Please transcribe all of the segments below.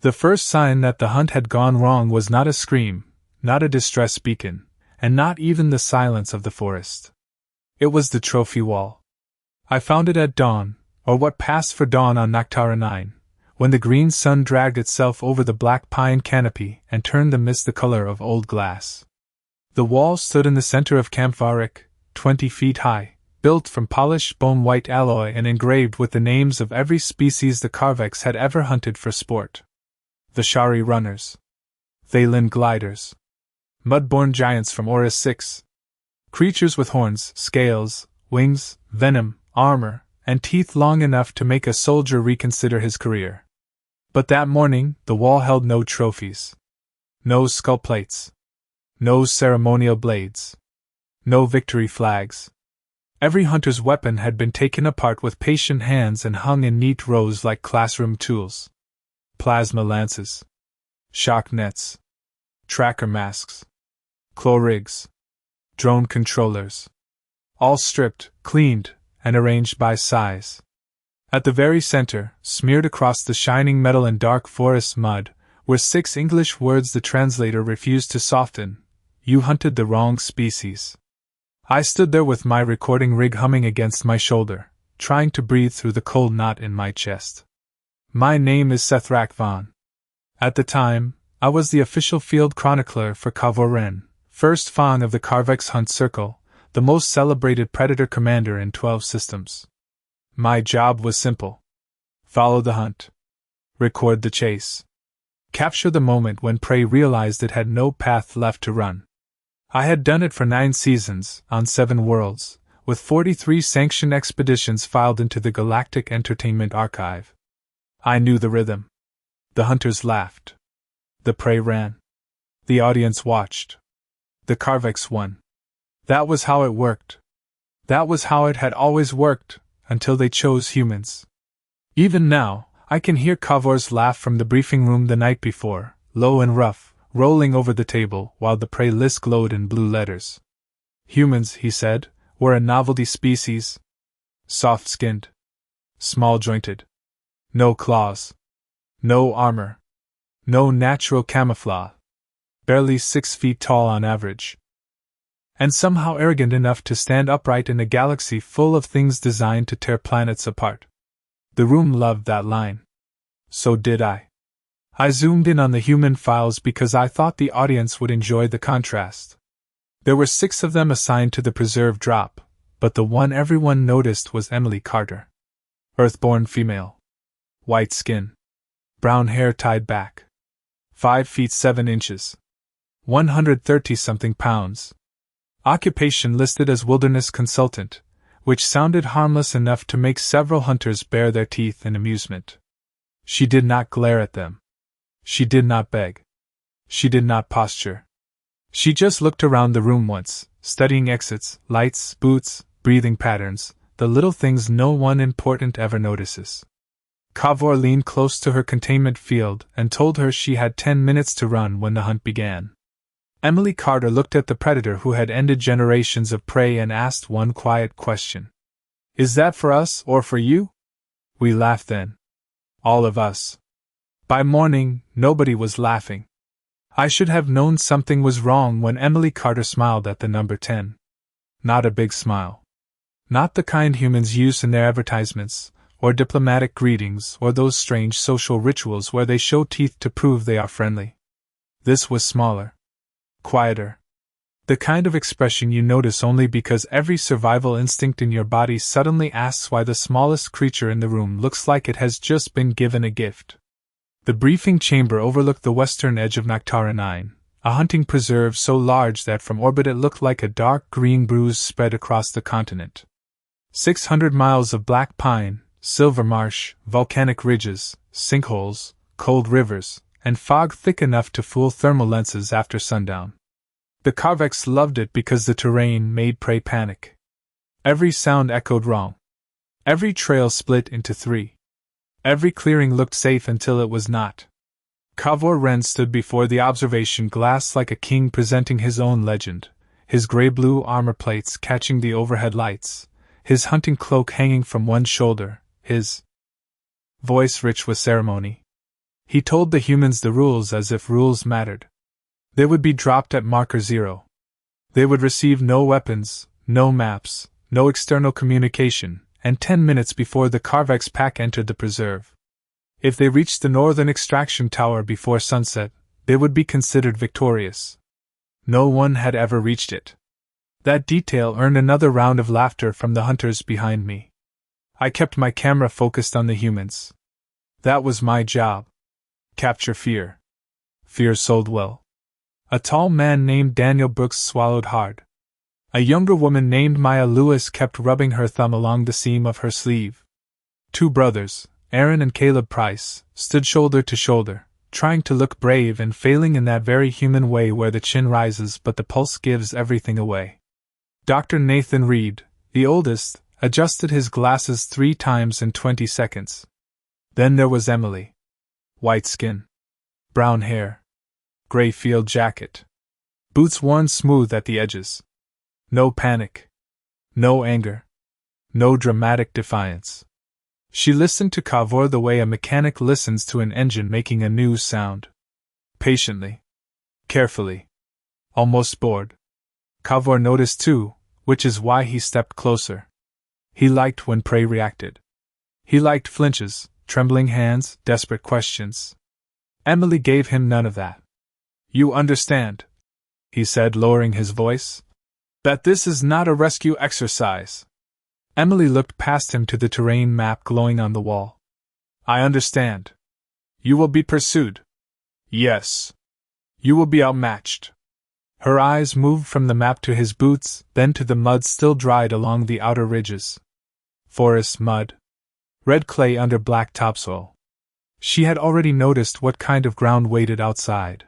The first sign that the hunt had gone wrong was not a scream, not a distress beacon, and not even the silence of the forest. It was the trophy wall. I found it at dawn, or what passed for dawn on Noctara 9, when the green sun dragged itself over the black pine canopy and turned the mist the color of old glass. The wall stood in the center of camphoric, 20 feet high, built from polished bone-white alloy and engraved with the names of every species the Karvex had ever hunted for sport. The Shari runners. Thalan gliders. Mudborn giants from Oris 6. Creatures with horns, scales, wings, venom, armor, and teeth long enough to make a soldier reconsider his career. But that morning, the wall held no trophies. No skull plates. No ceremonial blades. No victory flags. Every hunter's weapon had been taken apart with patient hands and hung in neat rows like classroom tools. Plasma lances. Shock nets. Tracker masks. Claw rigs. Drone controllers. All stripped, cleaned, and arranged by size. At the very center, smeared across the shining metal and dark forest mud, were 6 English words the translator refused to soften. You hunted the wrong species. I stood there with my recording rig humming against my shoulder, trying to breathe through the cold knot in my chest. My name is Sethrak Vaughn. At the time, I was the official field chronicler for Kavoren, first Fang of the Karvex Hunt Circle, the most celebrated predator commander in 12 systems. My job was simple. Follow the hunt. Record the chase. Capture the moment when prey realized it had no path left to run. I had done it for 9 seasons, on 7 worlds, with 43 sanctioned expeditions filed into the Galactic Entertainment Archive. I knew the rhythm. The hunters laughed. The prey ran. The audience watched. The Karvex won. That was how it worked. That was how it had always worked, until they chose humans. Even now, I can hear Kavor's laugh from the briefing room the night before, low and rough, rolling over the table while the prey list glowed in blue letters. Humans, he said, were a novelty species. Soft-skinned. Small-jointed. No claws. No armor. No natural camouflage. Barely 6 feet tall on average. And somehow arrogant enough to stand upright in a galaxy full of things designed to tear planets apart. The room loved that line. So did I. I zoomed in on the human files because I thought the audience would enjoy the contrast. There were 6 of them assigned to the preserve drop, but the one everyone noticed was Emily Carter. Earthborn female. White skin. Brown hair tied back. 5 feet 7 inches. 130-something pounds. Occupation listed as wilderness consultant, which sounded harmless enough to make several hunters bare their teeth in amusement. She did not glare at them. She did not beg. She did not posture. She just looked around the room once, studying exits, lights, boots, breathing patterns, the little things no one important ever notices. Kavor leaned close to her containment field and told her she had 10 minutes to run when the hunt began. Emily Carter looked at the predator who had ended generations of prey and asked one quiet question. Is that for us or for you? We laughed then. All of us. By morning, nobody was laughing. I should have known something was wrong when Emily Carter smiled at the number 10. Not a big smile. Not the kind humans use in their advertisements, or diplomatic greetings, or those strange social rituals where they show teeth to prove they are friendly. This was smaller. Quieter. The kind of expression you notice only because every survival instinct in your body suddenly asks why the smallest creature in the room looks like it has just been given a gift. The briefing chamber overlooked the western edge of Noctara 9, a hunting preserve so large that from orbit it looked like a dark green bruise spread across the continent. 600 miles of black pine, silver marsh, volcanic ridges, sinkholes, cold rivers, and fog thick enough to fool thermal lenses after sundown. The Karvex loved it because the terrain made prey panic. Every sound echoed wrong. Every trail split into 3. Every clearing looked safe until it was not. Kavor Ren stood before the observation glass like a king presenting his own legend, his gray-blue armor plates catching the overhead lights, his hunting cloak hanging from one shoulder, his voice rich with ceremony. He told the humans the rules as if rules mattered. They would be dropped at marker 0. They would receive no weapons, no maps, no external communication, and 10 minutes before the Carvex pack entered the preserve. If they reached the northern extraction tower before sunset, they would be considered victorious. No one had ever reached it. That detail earned another round of laughter from the hunters behind me. I kept my camera focused on the humans. That was my job. Capture fear. Fear sold well. A tall man named Daniel Brooks swallowed hard. A younger woman named Maya Lewis kept rubbing her thumb along the seam of her sleeve. 2 brothers, Aaron and Caleb Price, stood shoulder to shoulder, trying to look brave and failing in that very human way where the chin rises but the pulse gives everything away. Dr. Nathan Reed, the oldest, adjusted his glasses 3 times in 20 seconds. Then there was Emily. White skin. Brown hair. Gray field jacket. Boots worn smooth at the edges. No panic. No anger. No dramatic defiance. She listened to Kavor the way a mechanic listens to an engine making a new sound. Patiently. Carefully. Almost bored. Kavor noticed too, which is why he stepped closer. He liked when prey reacted. He liked flinches, trembling hands, desperate questions. Emily gave him none of that. You understand, he said, lowering his voice, that this is not a rescue exercise. Emily looked past him to the terrain map glowing on the wall. I understand. You will be pursued. Yes. You will be outmatched. Her eyes moved from the map to his boots, then to the mud still dried along the outer ridges. Forest mud. Red clay under black topsoil. She had already noticed what kind of ground waited outside.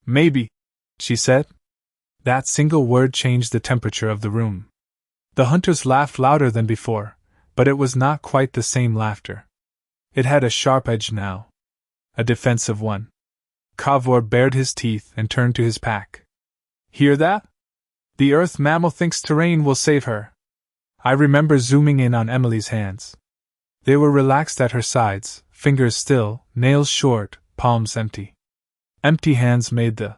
Maybe, she said. That single word changed the temperature of the room. The hunters laughed louder than before, but it was not quite the same laughter. It had a sharp edge now. A defensive one. Kavor bared his teeth and turned to his pack. Hear that? The earth mammal thinks terrain will save her. I remember zooming in on Emily's hands. They were relaxed at her sides, fingers still, nails short, palms empty. Empty hands made the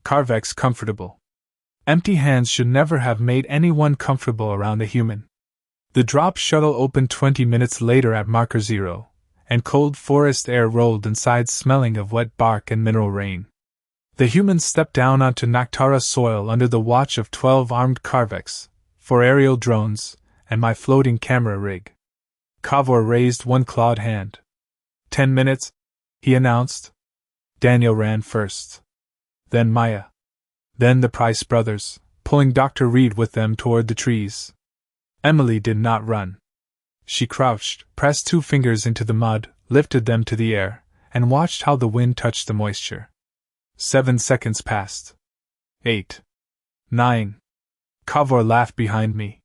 Carvex comfortable. Empty hands should never have made anyone comfortable around a human. The drop shuttle opened 20 minutes later at marker 0, and cold forest air rolled inside smelling of wet bark and mineral rain. The humans stepped down onto Naktara soil under the watch of 12 armed Carvex, 4 aerial drones, and my floating camera rig. Kavor raised one clawed hand. 10 minutes, he announced. Daniel ran first. Then Maya. Then the Price brothers, pulling Dr. Reed with them toward the trees. Emily did not run. She crouched, pressed 2 fingers into the mud, lifted them to the air, and watched how the wind touched the moisture. 7 seconds passed. 8. 9. Kavor laughed behind me.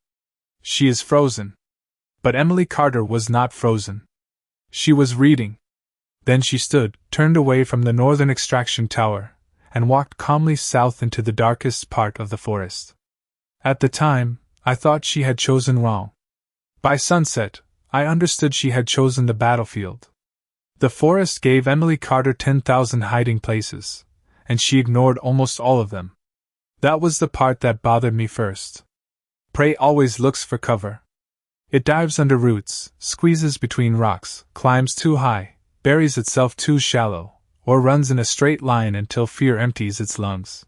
She is frozen. But Emily Carter was not frozen. She was reading. Then she stood, turned away from the northern extraction tower, and walked calmly south into the darkest part of the forest. At the time, I thought she had chosen wrong. By sunset, I understood she had chosen the battlefield. The forest gave Emily Carter 10,000 hiding places, and she ignored almost all of them. That was the part that bothered me first. Prey always looks for cover. It dives under roots, squeezes between rocks, climbs too high, buries itself too shallow, or runs in a straight line until fear empties its lungs.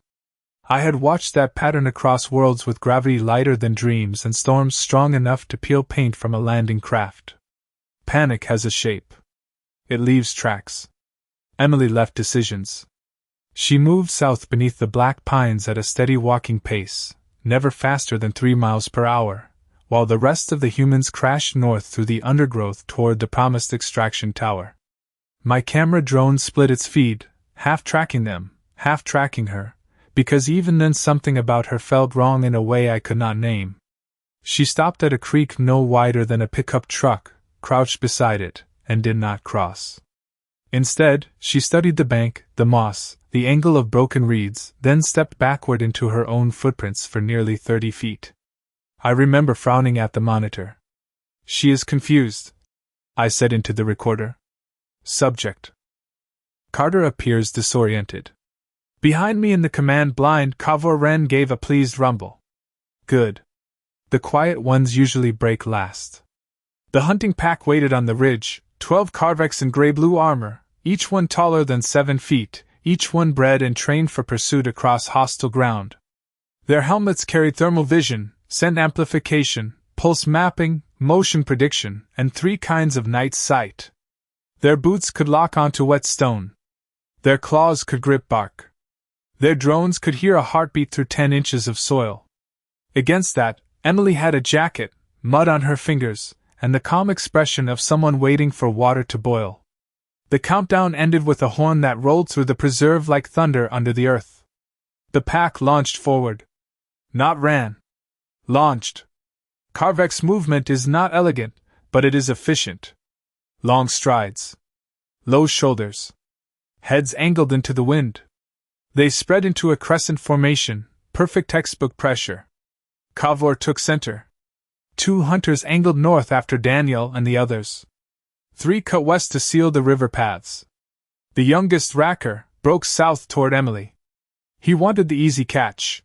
I had watched that pattern across worlds with gravity lighter than dreams and storms strong enough to peel paint from a landing craft. Panic has a shape. It leaves tracks. Emily left decisions. She moved south beneath the black pines at a steady walking pace, never faster than 3 miles per hour, while the rest of the humans crashed north through the undergrowth toward the promised extraction tower. My camera drone split its feed, half tracking them, half tracking her, because even then something about her felt wrong in a way I could not name. She stopped at a creek no wider than a pickup truck, crouched beside it, and did not cross. Instead, she studied the bank, the moss, the angle of broken reeds, then stepped backward into her own footprints for nearly 30 feet. I remember frowning at the monitor. She is confused, I said into the recorder. Subject. Carter appears disoriented. Behind me in the command blind, Kavor Ren gave a pleased rumble. Good. The quiet ones usually break last. The hunting pack waited on the ridge, 12 Karveks in gray-blue armor, each one taller than 7 feet, each one bred and trained for pursuit across hostile ground. Their helmets carried thermal vision, scent amplification, pulse mapping, motion prediction, and 3 kinds of night sight. Their boots could lock onto wet stone. Their claws could grip bark. Their drones could hear a heartbeat through 10 inches of soil. Against that, Emily had a jacket, mud on her fingers, and the calm expression of someone waiting for water to boil. The countdown ended with a horn that rolled through the preserve like thunder under the earth. The pack launched forward. Not ran. Launched. Karvek's movement is not elegant, but it is efficient. Long strides. Low shoulders. Heads angled into the wind. They spread into a crescent formation, perfect textbook pressure. Kavor took center. 2 hunters angled north after Daniel and the others. 3 cut west to seal the river paths. The youngest Racker broke south toward Emily. He wanted the easy catch.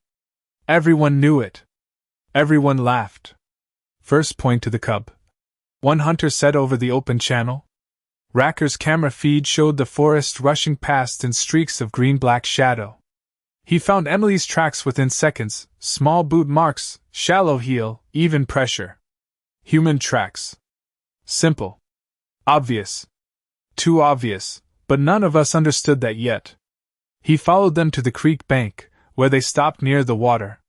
Everyone knew it. Everyone laughed. First point to the cub. One hunter said over the open channel. Racker's camera feed showed the forest rushing past in streaks of green-black shadow. He found Emily's tracks within seconds, small boot marks, shallow heel, even pressure. Human tracks. Simple. Obvious. Too obvious, but none of us understood that yet. He followed them to the creek bank, where they stopped near the water.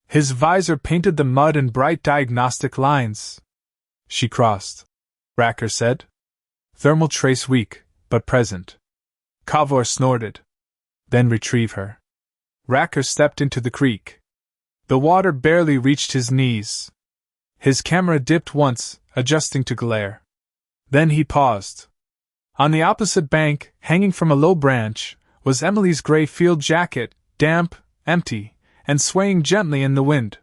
His visor painted the mud in bright diagnostic lines. She crossed, Racker said. Thermal trace weak, but present. Kavor snorted. Then retrieve her. Racker stepped into the creek. The water barely reached his knees. His camera dipped once, adjusting to glare. Then he paused. On the opposite bank, hanging from a low branch, was Emily's gray field jacket, damp, empty, and swaying gently in the wind.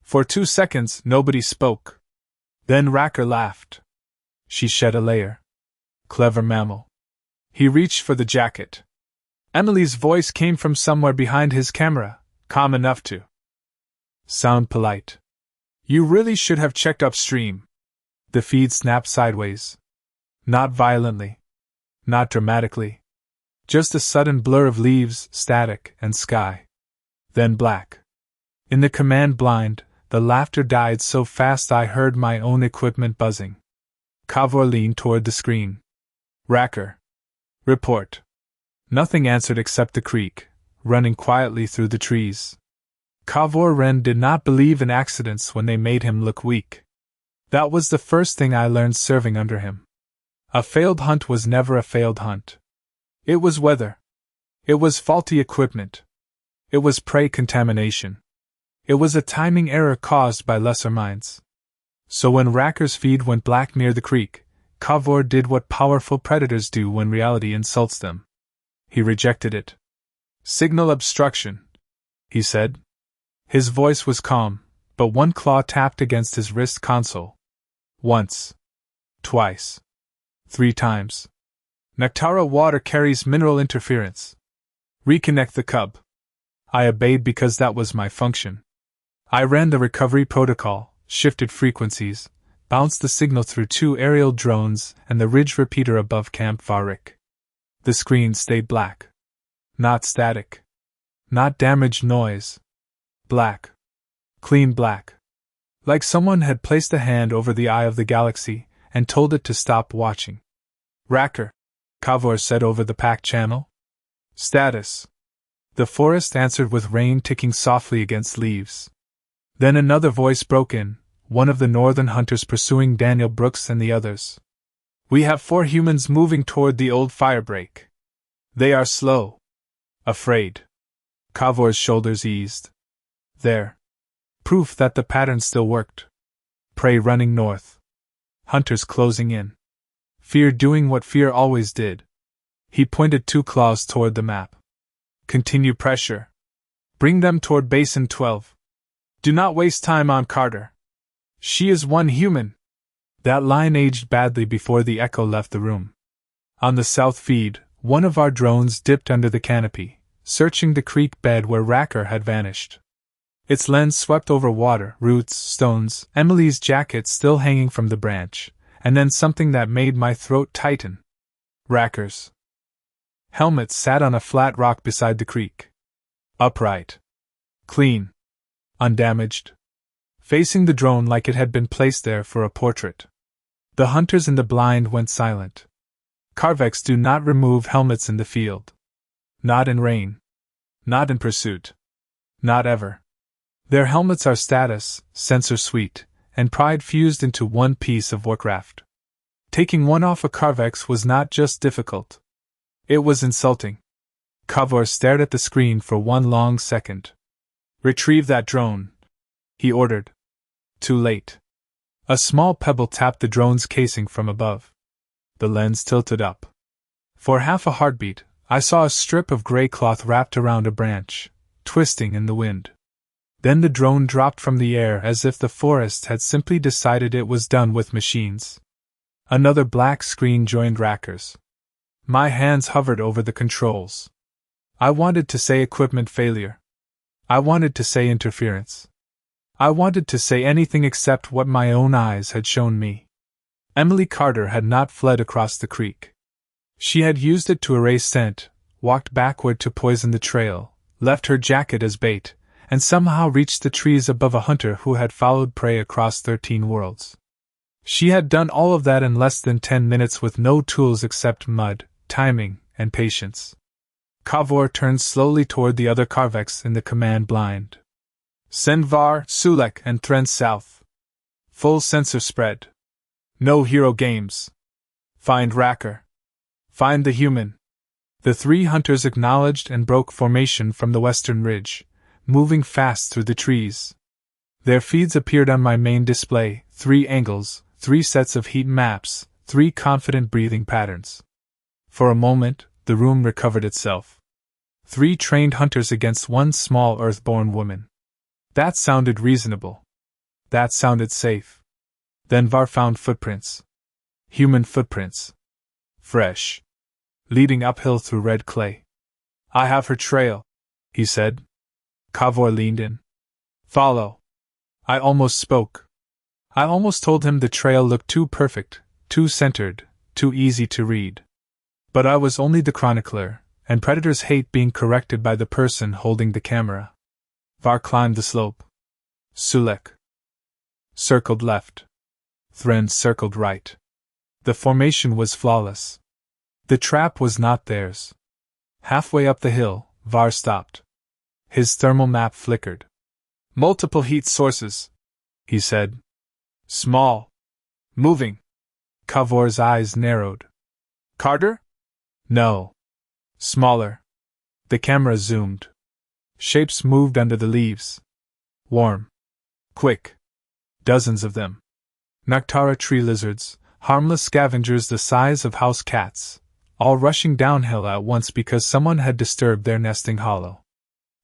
For 2 seconds nobody spoke. Then Racker laughed. She shed a layer. Clever mammal. He reached for the jacket. Emily's voice came from somewhere behind his camera, calm enough to sound polite. You really should have checked upstream. The feed snapped sideways. Not violently. Not dramatically. Just a sudden blur of leaves, static, and sky. Then black. In the command blind, the laughter died so fast I heard my own equipment buzzing. Kavor leaned toward the screen. Racker. Report. Nothing answered except the creek, running quietly through the trees. Kavor Ren did not believe in accidents when they made him look weak. That was the first thing I learned serving under him. A failed hunt was never a failed hunt. It was weather. It was faulty equipment. It was prey contamination. It was a timing error caused by lesser minds. So when Racker's feed went black near the creek, Kavor did what powerful predators do when reality insults them. He rejected it. Signal obstruction, he said. His voice was calm, but one claw tapped against his wrist console. Once. Twice. 3 times. Nectara water carries mineral interference. Reconnect the cub. I obeyed because that was my function. I ran the recovery protocol, shifted frequencies, bounced the signal through 2 aerial drones and the ridge repeater above Camp Varik. The screen stayed black. Not static. Not damaged noise. Black. Clean black. Like someone had placed a hand over the eye of the galaxy and told it to stop watching. Racker, Kavor said over the pack channel. Status. The forest answered with rain ticking softly against leaves. Then another voice broke in, one of the northern hunters pursuing Daniel Brooks and the others. We have 4 humans moving toward the old firebreak. They are slow. Afraid. Kavor's shoulders eased. There. Proof that the pattern still worked. Prey running north. Hunters closing in. Fear doing what fear always did. He pointed 2 claws toward the map. Continue pressure. Bring them toward Basin 12. Do not waste time on Carter. She is 1 human. That line aged badly before the echo left the room. On the south feed, One of our drones dipped under the canopy, searching the creek bed where Racker had vanished. Its lens swept over water, roots, stones, Emily's jacket still hanging from the branch, and then something that made my throat tighten. Racker's helmet sat on a flat rock beside the creek. Upright. Clean. Undamaged. Facing the drone like it had been placed there for a portrait. The hunters in the blind went silent. Carvex do not remove helmets in the field. Not in rain. Not in pursuit. Not ever. Their helmets are status, sensor suite, and pride fused into one piece of warcraft. Taking one off a Carvex was not just difficult. It was insulting. Kavor stared at the screen for one long second. "Retrieve that drone," he ordered. Too late. A small pebble tapped the drone's casing from above. The lens tilted up. For half a heartbeat, I saw a strip of gray cloth wrapped around a branch, twisting in the wind. Then the drone dropped from the air as if the forest had simply decided it was done with machines. Another black screen joined Racker's. My hands hovered over the controls. I wanted to say equipment failure. I wanted to say interference. I wanted to say anything except what my own eyes had shown me. Emily Carter had not fled across the creek. She had used it to erase scent, walked backward to poison the trail, left her jacket as bait, and somehow reached the trees above a hunter who had followed prey across 13 worlds. She had done all of that in less than 10 minutes with no tools except mud, timing, and patience. Kavor turned slowly toward the other Carvex in the command blind. "Send Var, Sulek, and Thren south. Full sensor spread. No hero games. Find Racker. Find the human." The 3 hunters acknowledged and broke formation from the western ridge, moving fast through the trees. Their feeds appeared on my main display, 3 angles, 3 sets of heat maps, 3 confident breathing patterns. For a moment, the room recovered itself. 3 trained hunters against 1 small earthborn woman. That sounded reasonable. That sounded safe. Then Var found footprints. Human footprints. Fresh. Leading uphill through red clay. "I have her trail," he said. Kavor leaned in. "Follow." I almost spoke. I almost told him the trail looked too perfect, too centered, too easy to read. But I was only the chronicler, and predators hate being corrected by the person holding the camera. Var climbed the slope. Sulek circled left. Thren circled right. The formation was flawless. The trap was not theirs. Halfway up the hill, Var stopped. His thermal map flickered. "Multiple heat sources," he said. "Small. Moving." Kavor's eyes narrowed. "Carter?" "No. Smaller." The camera zoomed. Shapes moved under the leaves. Warm. Quick. Dozens of them. Noctara tree lizards, harmless scavengers the size of house cats, all rushing downhill at once because someone had disturbed their nesting hollow.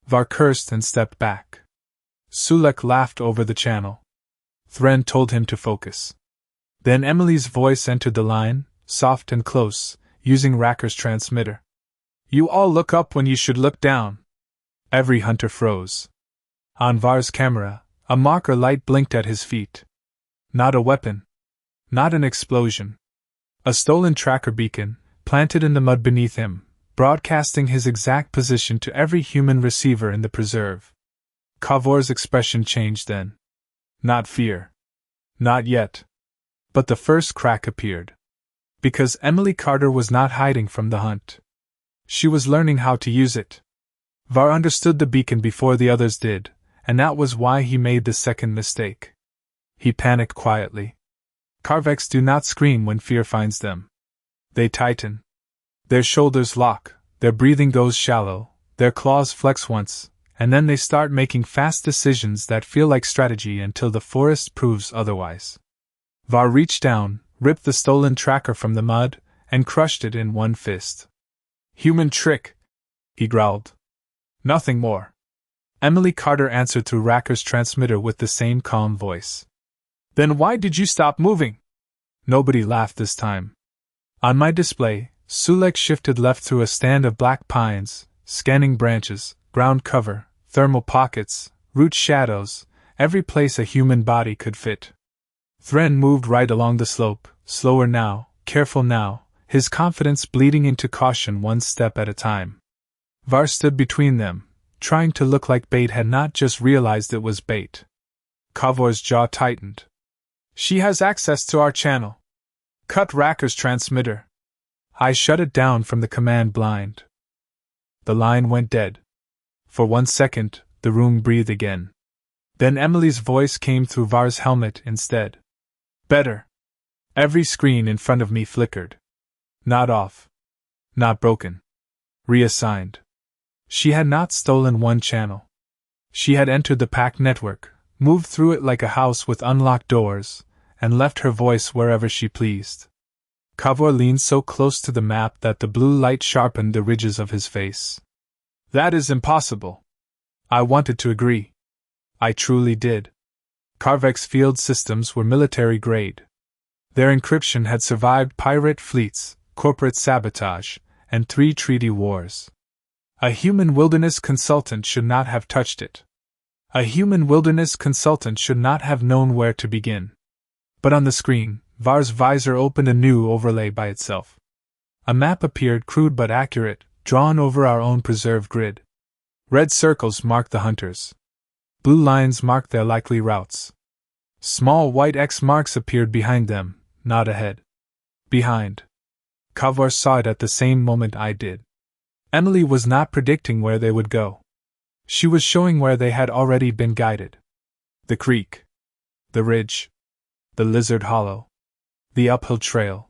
Var cursed and stepped back. Sulek laughed over the channel. Thren told him to focus. Then Emily's voice entered the line, soft and close, using Racker's transmitter. "You all look up when you should look down." Every hunter froze. On Var's camera, a marker light blinked at his feet. Not a weapon. Not an explosion. A stolen tracker beacon, planted in the mud beneath him, broadcasting his exact position to every human receiver in the preserve. Kavor's expression changed then. Not fear. Not yet. But the first crack appeared. Because Emily Carter was not hiding from the hunt. She was learning how to use it. Var understood the beacon before the others did, and that was why he made the second mistake. He panicked quietly. Carvex do not scream when fear finds them. They tighten. Their shoulders lock, their breathing goes shallow, their claws flex once, and then they start making fast decisions that feel like strategy until the forest proves otherwise. Var reached down, ripped the stolen tracker from the mud, and crushed it in one fist. "Human trick," he growled. "Nothing more." Emily Carter answered through Racker's transmitter with the same calm voice. "Then why did you stop moving?" Nobody laughed this time. On my display, Sulek shifted left through a stand of black pines, scanning branches, ground cover, thermal pockets, root shadows, every place a human body could fit. Thren moved right along the slope, slower now, careful now, his confidence bleeding into caution one step at a time. Var stood between them, trying to look like bait had not just realized it was bait. Kavor's jaw tightened. She has access to our channel. Cut Racker's transmitter. I shut it down from the command blind. The line went dead. For 1 second, the room breathed again. Then Emily's voice came through Var's helmet instead. Better. Every screen in front of me flickered. Not off. Not broken. Reassigned. She had not stolen one channel. She had entered the pack network, moved through it like a house with unlocked doors, and left her voice wherever she pleased. Kavor leaned so close to the map that the blue light sharpened the ridges of his face. That is impossible. I wanted to agree. I truly did. Karvek's field systems were military grade. Their encryption had survived pirate fleets, corporate sabotage, and 3 treaty wars. A human wilderness consultant should not have touched it. A human wilderness consultant should not have known where to begin. But on the screen, Var's visor opened a new overlay by itself. A map appeared, crude but accurate, drawn over our own preserved grid. Red circles marked the hunters. Blue lines marked their likely routes. Small white X marks appeared behind them, not ahead. Behind. Kavor saw it at the same moment I did. Emily was not predicting where they would go. She was showing where they had already been guided. The creek. The ridge. The lizard hollow. The uphill trail.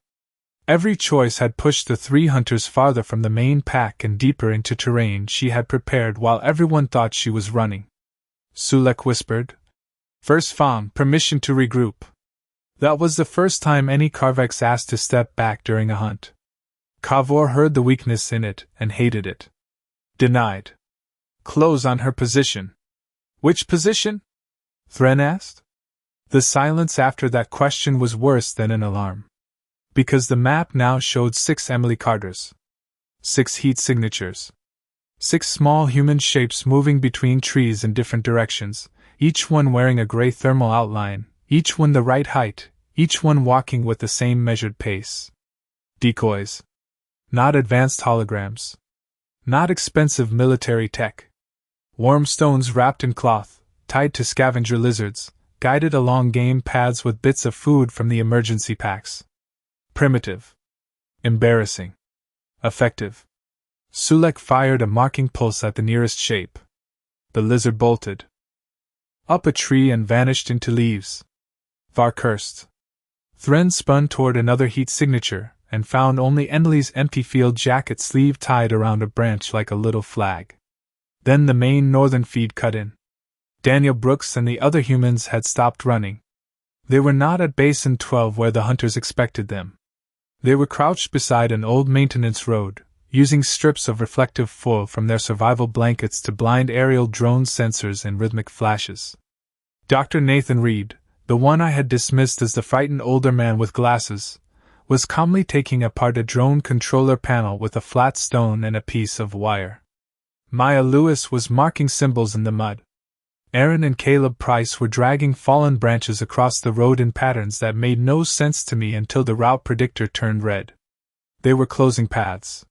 Every choice had pushed the 3 hunters farther from the main pack and deeper into terrain she had prepared while everyone thought she was running. Sulek whispered. First found permission to regroup. That was the first time any Karvex asked to step back during a hunt. Kavor heard the weakness in it and hated it. Denied. Close on her position. Which position? Thren asked. The silence after that question was worse than an alarm. Because the map now showed 6 Emily Carters. 6 heat signatures. 6 small human shapes moving between trees in different directions, each one wearing a gray thermal outline, each one the right height, each one walking with the same measured pace. Decoys. Not advanced holograms. Not expensive military tech. Warm stones wrapped in cloth, tied to scavenger lizards, guided along game paths with bits of food from the emergency packs. Primitive. Embarrassing. Effective. Sulek fired a marking pulse at the nearest shape. The lizard bolted up a tree and vanished into leaves. Var cursed. Thren spun toward another heat signature, and found only Emily's empty field jacket sleeve tied around a branch like a little flag. Then the main northern feed cut in. Daniel Brooks and the other humans had stopped running. They were not at Basin 12 where the hunters expected them. They were crouched beside an old maintenance road, using strips of reflective foil from their survival blankets to blind aerial drone sensors and rhythmic flashes. Dr. Nathan Reed, the one I had dismissed as the frightened older man with glasses, was calmly taking apart a drone controller panel with a flat stone and a piece of wire. Maya Lewis was marking symbols in the mud. Aaron and Caleb Price were dragging fallen branches across the road in patterns that made no sense to me until the route predictor turned red. They were closing paths.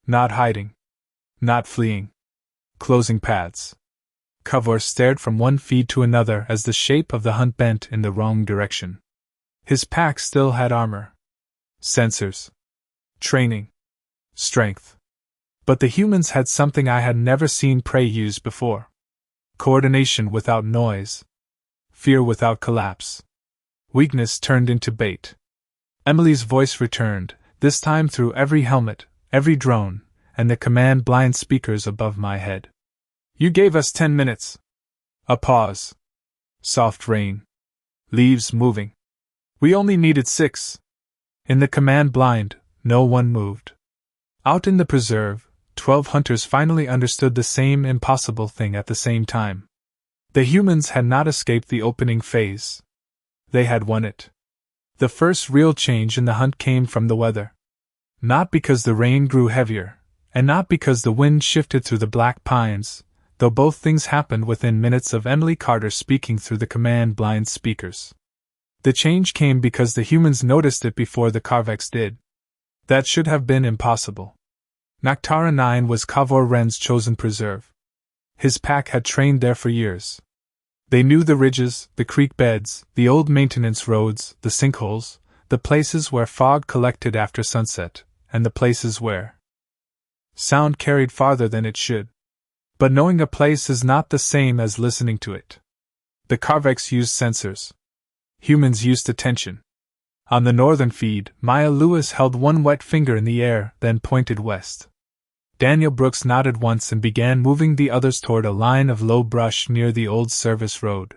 Not hiding. Not fleeing. Closing paths. Kavor stared from one feed to another as the shape of the hunt bent in the wrong direction. His pack still had armor. Sensors. Training. Strength. But the humans had something I had never seen prey use before. Coordination without noise. Fear without collapse. Weakness turned into bait. Emily's voice returned, this time through every helmet, every drone, and the command blind speakers above my head. You gave us 10 minutes. A pause. Soft rain. Leaves moving. We only needed 6. In the command blind, no one moved. Out in the preserve, 12 hunters finally understood the same impossible thing at the same time. The humans had not escaped the opening phase. They had won it. The first real change in the hunt came from the weather. Not because the rain grew heavier, and not because the wind shifted through the black pines, though both things happened within minutes of Emily Carter speaking through the command-blind speakers. The change came because the humans noticed it before the Carvex did. That should have been impossible. Naktara 9 was Kavor Wren's chosen preserve. His pack had trained there for years. They knew the ridges, the creek beds, the old maintenance roads, the sinkholes, the places where fog collected after sunset, and the places where sound carried farther than it should. But knowing a place is not the same as listening to it. The Carvex used sensors. Humans used attention. On the northern feed, Maya Lewis held one wet finger in the air, then pointed west. Daniel Brooks nodded once and began moving the others toward a line of low brush near the old service road.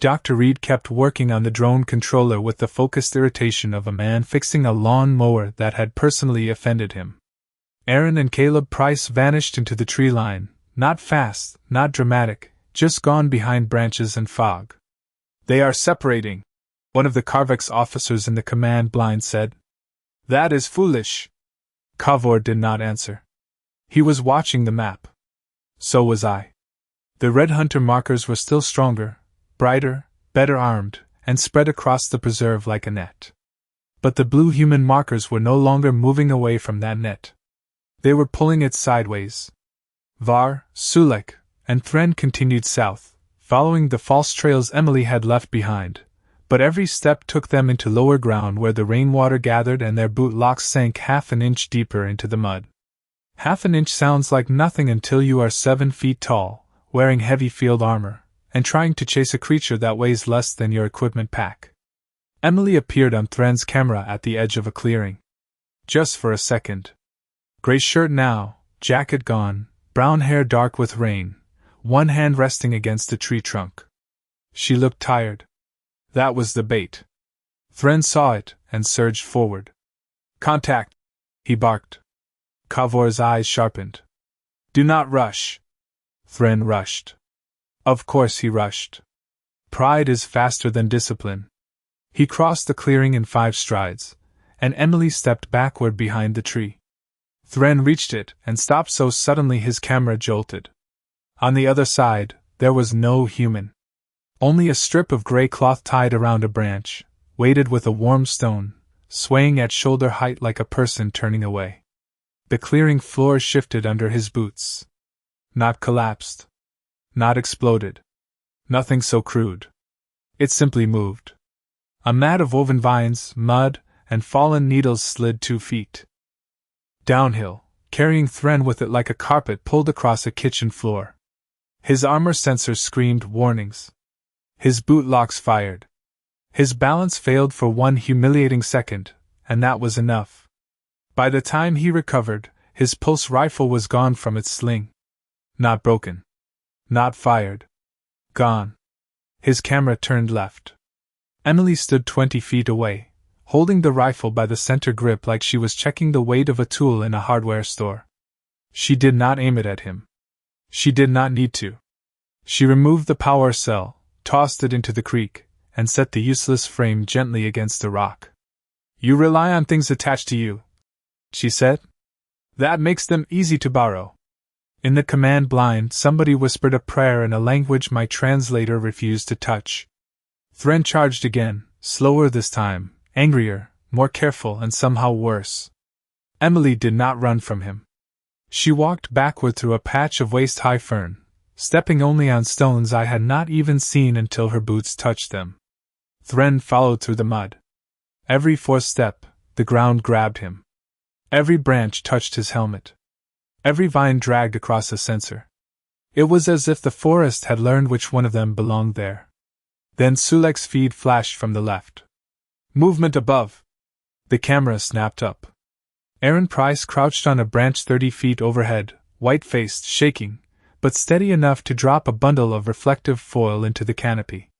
Dr. Reed kept working on the drone controller with the focused irritation of a man fixing a lawn mower that had personally offended him. Aaron and Caleb Price vanished into the tree line, not fast, not dramatic, just gone behind branches and fog. "They are separating," one of the Carvex officers in the command blind said. "That is foolish." Kavor did not answer. He was watching the map. So was I. The red hunter markers were still stronger, brighter, better armed, and spread across the preserve like a net. But the blue human markers were no longer moving away from that net. They were pulling it sideways. Var, Sulek, and Thren continued south, following the false trails Emily had left behind, but every step took them into lower ground where the rainwater gathered and their boot locks sank half an inch deeper into the mud. Half an inch sounds like nothing until you are 7 feet tall, wearing heavy field armor, and trying to chase a creature that weighs less than your equipment pack. Emily appeared on Thren's camera at the edge of a clearing. Just for a second. Gray shirt now, jacket gone, brown hair dark with rain, one hand resting against a tree trunk. She looked tired. That was the bait. Thren saw it and surged forward. "Contact!" he barked. Kavor's eyes sharpened. "Do not rush." Thren rushed. Of course he rushed. Pride is faster than discipline. He crossed the clearing in 5 strides, and Emily stepped backward behind the tree. Thren reached it and stopped so suddenly his camera jolted. On the other side, there was no human. Only a strip of gray cloth tied around a branch, weighted with a warm stone, swaying at shoulder height like a person turning away. The clearing floor shifted under his boots. Not collapsed. Not exploded. Nothing so crude. It simply moved. A mat of woven vines, mud, and fallen needles slid 2 feet. Downhill, carrying Thren with it like a carpet pulled across a kitchen floor. His armor sensors screamed warnings. His boot locks fired. His balance failed for 1 humiliating second, and that was enough. By the time he recovered, his pulse rifle was gone from its sling. Not broken. Not fired. Gone. His camera turned left. Emily stood 20 feet away, holding the rifle by the center grip like she was checking the weight of a tool in a hardware store. She did not aim it at him. She did not need to. She removed the power cell, tossed it into the creek, and set the useless frame gently against a rock. "You rely on things attached to you," she said. "That makes them easy to borrow." In the command blind, somebody whispered a prayer in a language my translator refused to touch. Thren charged again, slower this time, angrier, more careful, and somehow worse. Emily did not run from him. She walked backward through a patch of waist-high fern, stepping only on stones I had not even seen until her boots touched them. Thren followed through the mud. Every 4th step, the ground grabbed him. Every branch touched his helmet. Every vine dragged across a sensor. It was as if the forest had learned which one of them belonged there. Then Sulek's feed flashed from the left. "Movement above!" The camera snapped up. Aaron Price crouched on a branch 30 feet overhead, white-faced, shaking, but steady enough to drop a bundle of reflective foil into the canopy.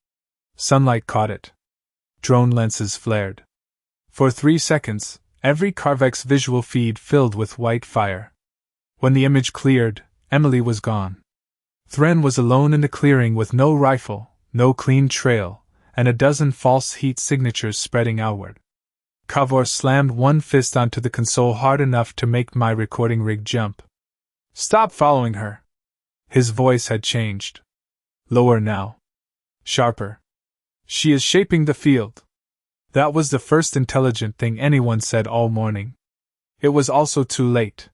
Sunlight caught it. Drone lenses flared. For 3 seconds, every Carvex visual feed filled with white fire. When the image cleared, Emily was gone. Thren was alone in the clearing with no rifle, no clean trail, and a dozen false heat signatures spreading outward. Kavor slammed one fist onto the console hard enough to make my recording rig jump. Stop following her! His voice had changed. Lower now. Sharper. She is shaping the field. That was the first intelligent thing anyone said all morning. It was also too late.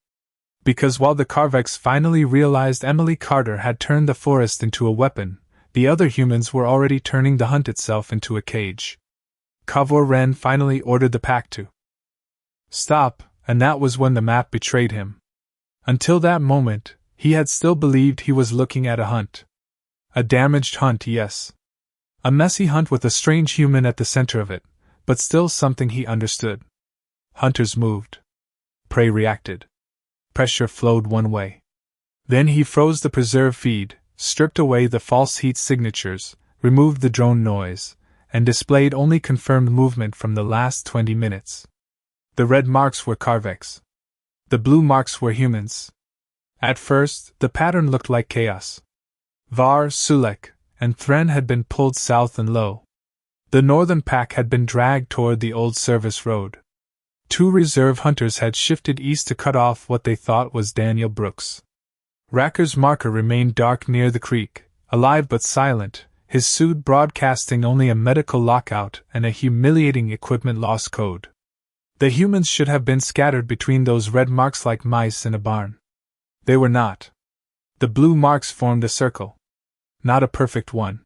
Because while the Karvex finally realized Emily Carter had turned the forest into a weapon, the other humans were already turning the hunt itself into a cage. Kavor Ren finally ordered the pack to stop, and that was when the map betrayed him. Until that moment, he had still believed he was looking at a hunt. A damaged hunt, yes. A messy hunt with a strange human at the center of it, but still something he understood. Hunters moved. Prey reacted. Pressure flowed one way. Then he froze the preserve feed, stripped away the false heat signatures, removed the drone noise, and displayed only confirmed movement from the last 20 minutes. The red marks were Karvex. The blue marks were humans. At first, the pattern looked like chaos. Var, Sulek, and Thren had been pulled south and low. The northern pack had been dragged toward the old service road. 2 reserve hunters had shifted east to cut off what they thought was Daniel Brooks. Racker's marker remained dark near the creek, alive but silent, his suit broadcasting only a medical lockout and a humiliating equipment loss code. The humans should have been scattered between those red marks like mice in a barn. They were not. The blue marks formed a circle. Not a perfect one.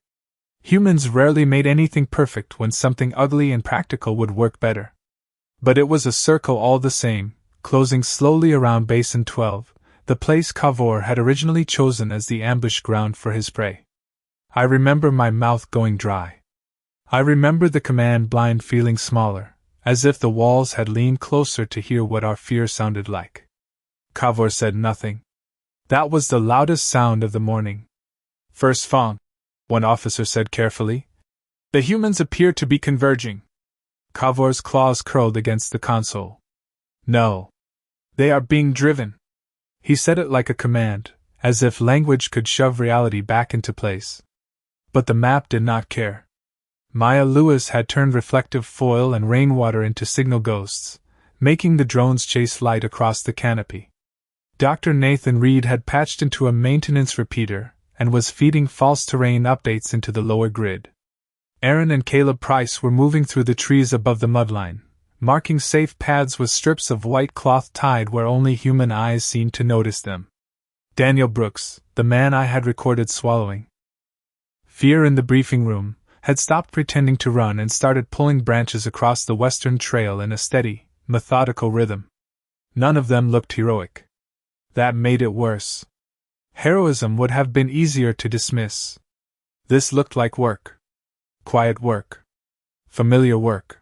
Humans rarely made anything perfect when something ugly and practical would work better. But it was a circle all the same, closing slowly around Basin 12, the place Kavor had originally chosen as the ambush ground for his prey. I remember my mouth going dry. I remember the command blind feeling smaller, as if the walls had leaned closer to hear what our fear sounded like. Kavor said nothing. That was the loudest sound of the morning. First Fong, one officer said carefully. The humans appear to be converging. Kavor's claws curled against the console. No. They are being driven. He said it like a command, as if language could shove reality back into place. But the map did not care. Maya Lewis had turned reflective foil and rainwater into signal ghosts, making the drones chase light across the canopy. Dr. Nathan Reed had patched into a maintenance repeater and was feeding false terrain updates into the lower grid. Aaron and Caleb Price were moving through the trees above the mudline, marking safe paths with strips of white cloth tied where only human eyes seemed to notice them. Daniel Brooks, the man I had recorded swallowing fear in the briefing room, had stopped pretending to run and started pulling branches across the western trail in a steady, methodical rhythm. None of them looked heroic. That made it worse. Heroism would have been easier to dismiss. This looked like work. Quiet work. Familiar work.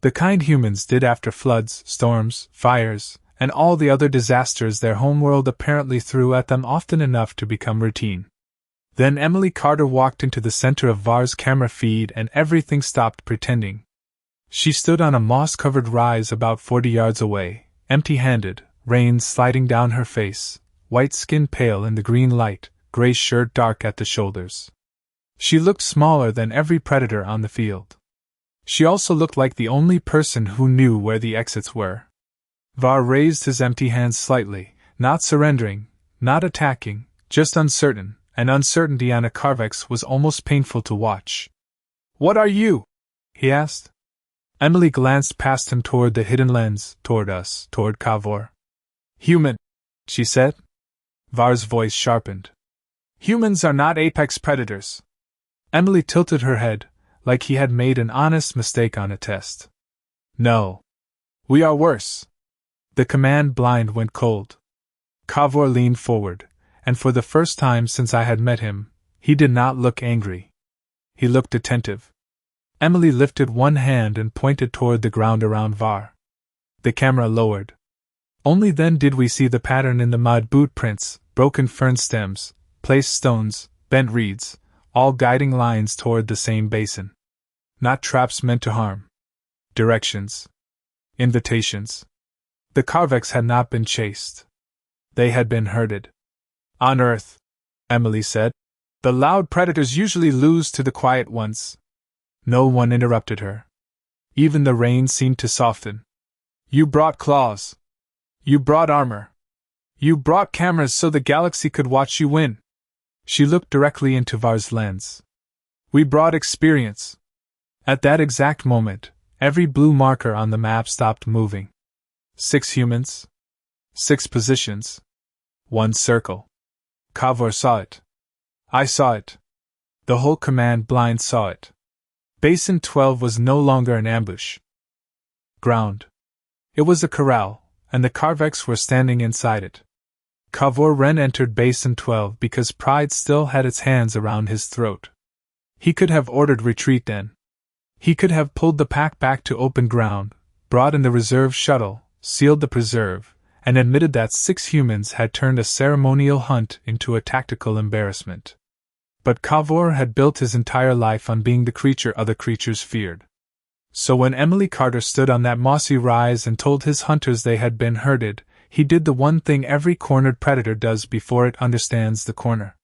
The kind humans did after floods, storms, fires, and all the other disasters their homeworld apparently threw at them often enough to become routine. Then Emily Carter walked into the center of Var's camera feed and everything stopped pretending. She stood on a moss-covered rise about 40 yards away, empty-handed, rain sliding down her face, white skin pale in the green light, gray shirt dark at the shoulders. She looked smaller than every predator on the field. She also looked like the only person who knew where the exits were. Var raised his empty hands slightly, not surrendering, not attacking, just uncertain, and uncertainty on a Karvex was almost painful to watch. "What are you?" he asked. Emily glanced past him toward the hidden lens, toward us, toward Kavor. "Human," she said. Var's voice sharpened. "Humans are not apex predators." Emily tilted her head, like he had made an honest mistake on a test. "No. We are worse." The command blind went cold. Kavor leaned forward, and for the first time since I had met him, he did not look angry. He looked attentive. Emily lifted one hand and pointed toward the ground around Var. The camera lowered. Only then did we see the pattern in the mud boot prints, broken fern stems, placed stones, bent reeds, all guiding lines toward the same basin. Not traps meant to harm. Directions. Invitations. The Karvex had not been chased. They had been herded. "On Earth," Emily said, "the loud predators usually lose to the quiet ones." No one interrupted her. Even the rain seemed to soften. You brought claws. You brought armor. You brought cameras so the galaxy could watch you win. She looked directly into Var's lens. We brought experience. At that exact moment, every blue marker on the map stopped moving. 6 humans. 6 positions. 1 circle. Kavor saw it. I saw it. The whole command blind saw it. Basin 12 was no longer an ambush. Ground. It was a corral, and the Karvex were standing inside it. Kavor Ren entered Basin 12 because pride still had its hands around his throat. He could have ordered retreat then. He could have pulled the pack back to open ground, brought in the reserve shuttle, sealed the preserve, and admitted that 6 humans had turned a ceremonial hunt into a tactical embarrassment. But Kavor had built his entire life on being the creature other creatures feared. So when Emily Carter stood on that mossy rise and told his hunters they had been herded, he did the one thing every cornered predator does before it understands the corner.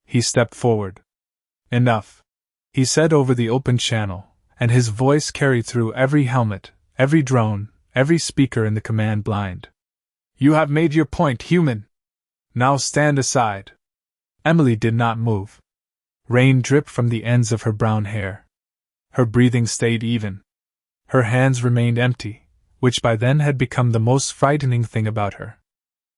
He stepped forward. Enough, he said over the open channel, and his voice carried through every helmet, every drone, every speaker in the command blind. You have made your point, human. Now stand aside. Emily did not move. Rain dripped from the ends of her brown hair. Her breathing stayed even. Her hands remained empty, which by then had become the most frightening thing about her.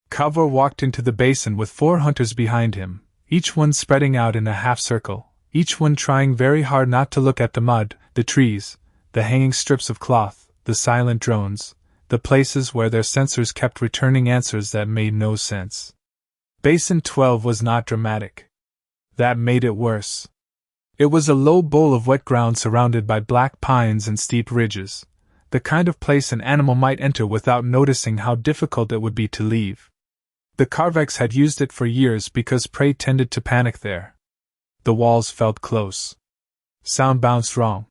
Kavor walked into the basin with 4 hunters behind him, each one spreading out in a half-circle, each one trying very hard not to look at the mud, the trees, the hanging strips of cloth, the silent drones, the places where their sensors kept returning answers that made no sense. Basin 12 was not dramatic. That made it worse. It was a low bowl of wet ground surrounded by black pines and steep ridges, the kind of place an animal might enter without noticing how difficult it would be to leave. The Karvex had used it for years because prey tended to panic there. The walls felt close. Sound bounced wrong.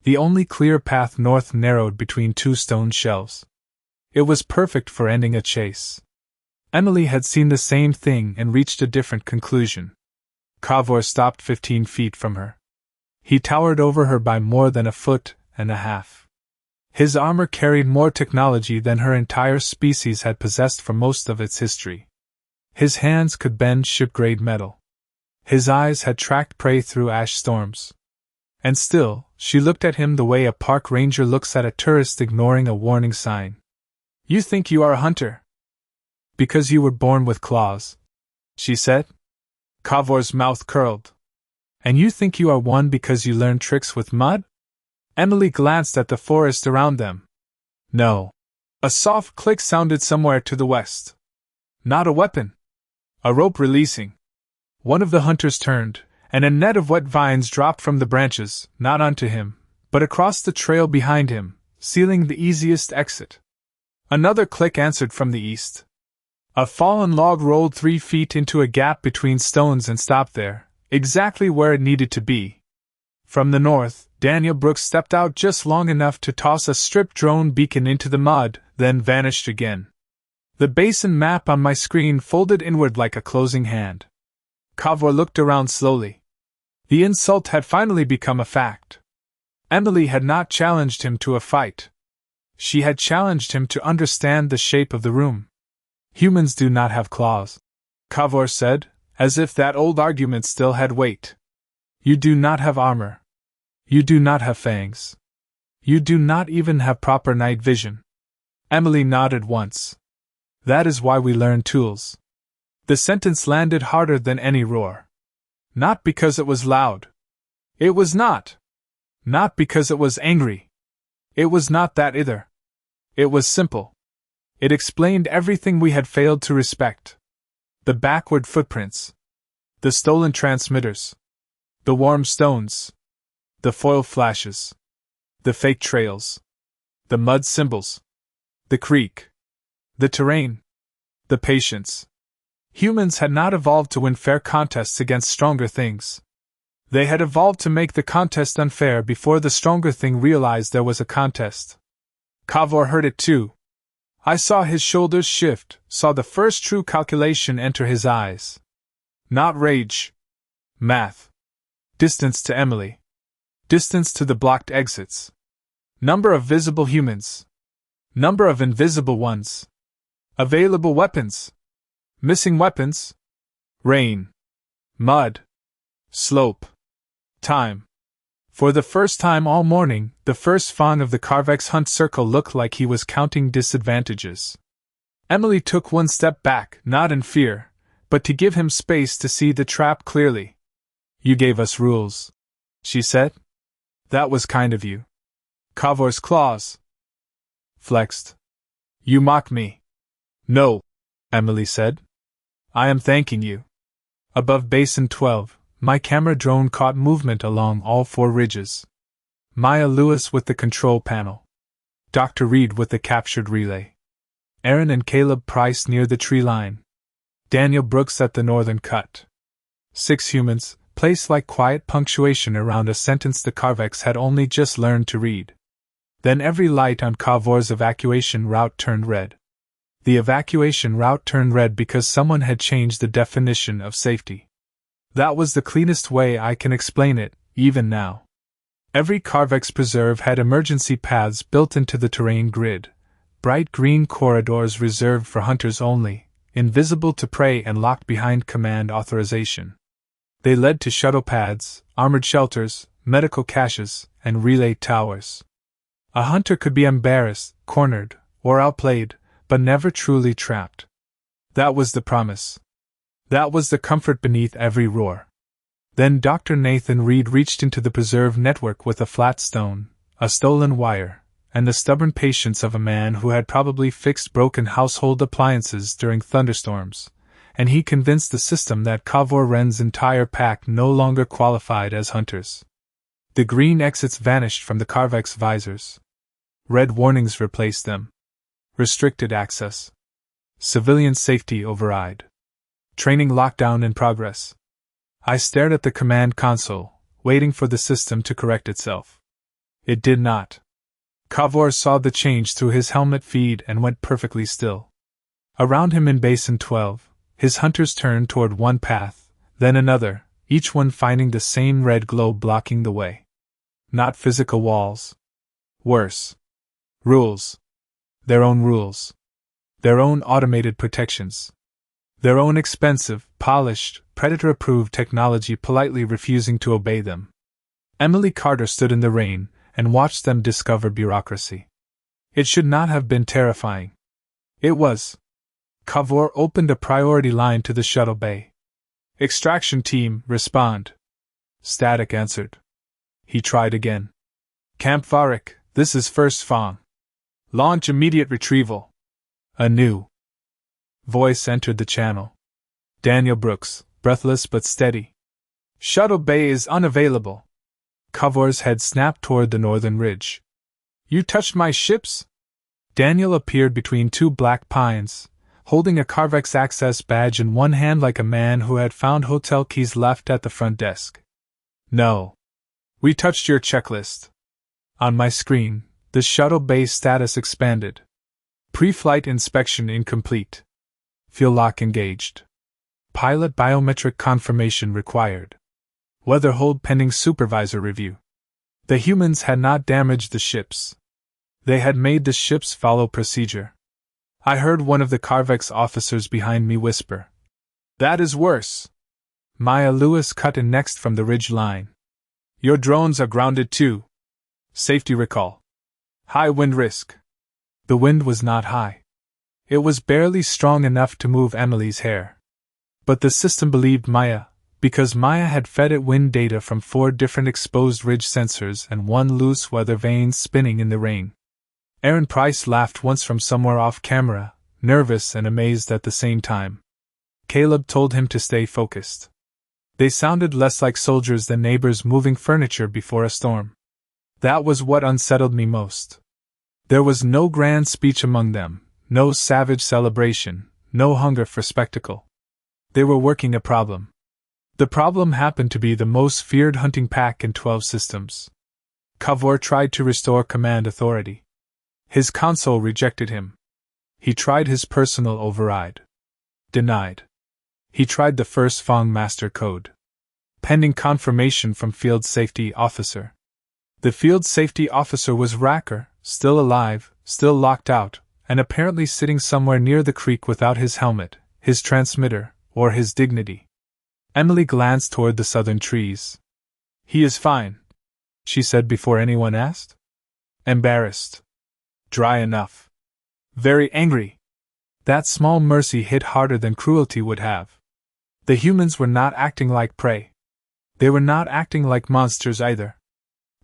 The only clear path north narrowed between 2 stone shelves. It was perfect for ending a chase. Emily had seen the same thing and reached a different conclusion. Kavor stopped 15 feet from her. He towered over her by more than 1.5 feet. His armor carried more technology than her entire species had possessed for most of its history. His hands could bend ship-grade metal. His eyes had tracked prey through ash storms. And still, she looked at him the way a park ranger looks at a tourist ignoring a warning sign. You think you are a hunter? Because you were born with claws, she said. Kavor's mouth curled. And you think you are one because you learned tricks with mud? Emily glanced at the forest around them. No. A soft click sounded somewhere to the west. Not a weapon. A rope releasing. One of the hunters turned, and a net of wet vines dropped from the branches, not onto him, but across the trail behind him, sealing the easiest exit. Another click answered from the east. A fallen log rolled 3 feet into a gap between stones and stopped there, exactly where it needed to be. From the north, Daniel Brooks stepped out just long enough to toss a stripped drone beacon into the mud, then vanished again. The basin map on my screen folded inward like a closing hand. Kavor looked around slowly. The insult had finally become a fact. Emily had not challenged him to a fight. She had challenged him to understand the shape of the room. Humans do not have claws, Kavor said, as if that old argument still had weight. You do not have armor. You do not have fangs. You do not even have proper night vision. Emily nodded once. That is why we learn tools. The sentence landed harder than any roar. Not because it was loud. It was not. Not because it was angry. It was not that either. It was simple. It explained everything we had failed to respect. The backward footprints. The stolen transmitters. The warm stones. The foil flashes. The fake trails. The mud symbols. The creek. The terrain. The patience. Humans had not evolved to win fair contests against stronger things. They had evolved to make the contest unfair before the stronger thing realized there was a contest. Kavor heard it too. I saw his shoulders shift, saw the first true calculation enter his eyes. Not rage. Math. Distance to Emily. Distance to the blocked exits. Number of visible humans. Number of invisible ones. Available weapons. Missing weapons. Rain. Mud. Slope. Time. For the first time all morning, the first fawn of the Carvex hunt circle looked like he was counting disadvantages. Emily took one step back, not in fear, but to give him space to see the trap clearly. You gave us rules, she said. That was kind of you. Cavor's claws flexed. You mock me. No, Emily said. I am thanking you. Above Basin 12, my camera drone caught movement along all 4 ridges. Maya Lewis with the control panel. Dr. Reed with the captured relay. Aaron and Caleb Price near the tree line. Daniel Brooks at the northern cut. 6 humans, placed like quiet punctuation around a sentence the Carvex had only just learned to read. Then every light on Cavor's evacuation route turned red. The evacuation route turned red because someone had changed the definition of safety. That was the cleanest way I can explain it, even now. Every Carvex preserve had emergency paths built into the terrain grid, bright green corridors reserved for hunters only, invisible to prey and locked behind command authorization. They led to shuttle pads, armored shelters, medical caches, and relay towers. A hunter could be embarrassed, cornered, or outplayed, but never truly trapped. That was the promise. That was the comfort beneath every roar. Then Dr. Nathan Reed reached into the preserve network with a flat stone, a stolen wire, and the stubborn patience of a man who had probably fixed broken household appliances during thunderstorms, and he convinced the system that Cavor Wren's entire pack no longer qualified as hunters. The green exits vanished from the Carvex visors. Red warnings replaced them. Restricted access. Civilian safety override. Training lockdown in progress. I stared at the command console, waiting for the system to correct itself. It did not. Cavor saw the change through his helmet feed and went perfectly still. Around him in Basin 12, his hunters turned toward one path, then another, each one finding the same red glow blocking the way. Not physical walls. Worse. Rules. Their own rules. Their own automated protections. Their own expensive, polished, predator-approved technology politely refusing to obey them. Emily Carter stood in the rain and watched them discover bureaucracy. It should not have been terrifying. It was. Cavor opened a priority line to the shuttle bay. Extraction team, respond. Static answered. He tried again. Camp Varric, this is First Fong. Launch immediate retrieval. A new voice entered the channel. Daniel Brooks, breathless but steady. Shuttle bay is unavailable. Cavor's head snapped toward the northern ridge. You touched my ships? Daniel appeared between 2 black pines, holding a Carvex access badge in one hand like a man who had found hotel keys left at the front desk. No. We touched your checklist. On my screen, the shuttle bay status expanded. Pre-flight inspection incomplete. Fuel lock engaged. Pilot biometric confirmation required. Weather hold pending supervisor review. The humans had not damaged the ships. They had made the ships follow procedure. I heard one of the Carvex officers behind me whisper. That is worse. Maya Lewis cut in next from the ridge line. Your drones are grounded too. Safety recall. High wind risk. The wind was not high. It was barely strong enough to move Emily's hair. But the system believed Maya, because Maya had fed it wind data from 4 different exposed ridge sensors and 1 loose weather vane spinning in the rain. Aaron Price laughed once from somewhere off camera, nervous and amazed at the same time. Caleb told him to stay focused. They sounded less like soldiers than neighbors moving furniture before a storm. That was what unsettled me most. There was no grand speech among them, no savage celebration, no hunger for spectacle. They were working a problem. The problem happened to be the most feared hunting pack in 12 systems. Cavor tried to restore command authority. His console rejected him. He tried his personal override. Denied. He tried the First Fong master code. Pending confirmation from field safety officer. The field safety officer was Racker, still alive, still locked out, and apparently sitting somewhere near the creek without his helmet, his transmitter, or his dignity. Emily glanced toward the southern trees. "He is fine," she said before anyone asked. "Embarrassed. Dry enough. Very angry." That small mercy hit harder than cruelty would have. The humans were not acting like prey. They were not acting like monsters either.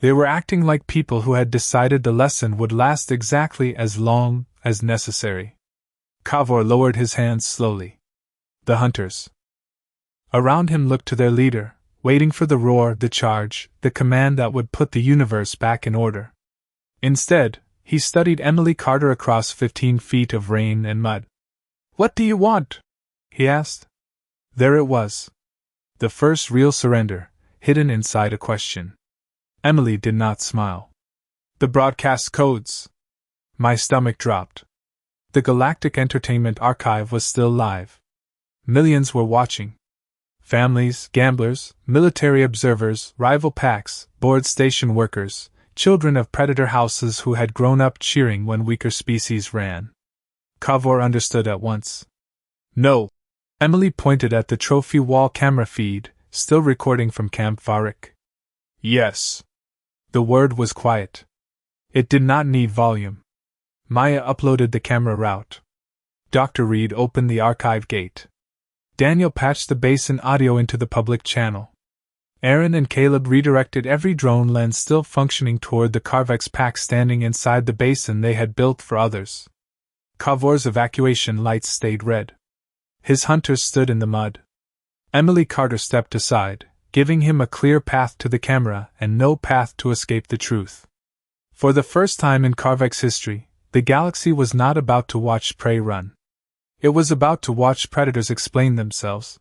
They were acting like people who had decided the lesson would last exactly as long as necessary. Kavor lowered his hands slowly. The hunters around him looked to their leader, waiting for the roar, the charge, the command that would put the universe back in order. Instead, he studied Emily Carter across 15 feet of rain and mud. "What do you want?" he asked. There it was. The first real surrender, hidden inside a question. Emily did not smile. "The broadcast codes." My stomach dropped. The Galactic Entertainment Archive was still live. Millions were watching. Families, gamblers, military observers, rival packs, board station workers, children of predator houses who had grown up cheering when weaker species ran. Kavor understood at once. "No." Emily pointed at the trophy wall camera feed, still recording from Camp Varik. "Yes." The word was quiet. It did not need volume. Maya uploaded the camera route. Dr. Reed opened the archive gate. Daniel patched the basin audio into the public channel. Aaron and Caleb redirected every drone lens still functioning toward the Carvex pack standing inside the basin they had built for others. Kavor's evacuation lights stayed red. His hunters stood in the mud. Emily Carter stepped aside, giving him a clear path to the camera and no path to escape the truth. For the first time in Carvex history, the galaxy was not about to watch prey run. It was about to watch predators explain themselves.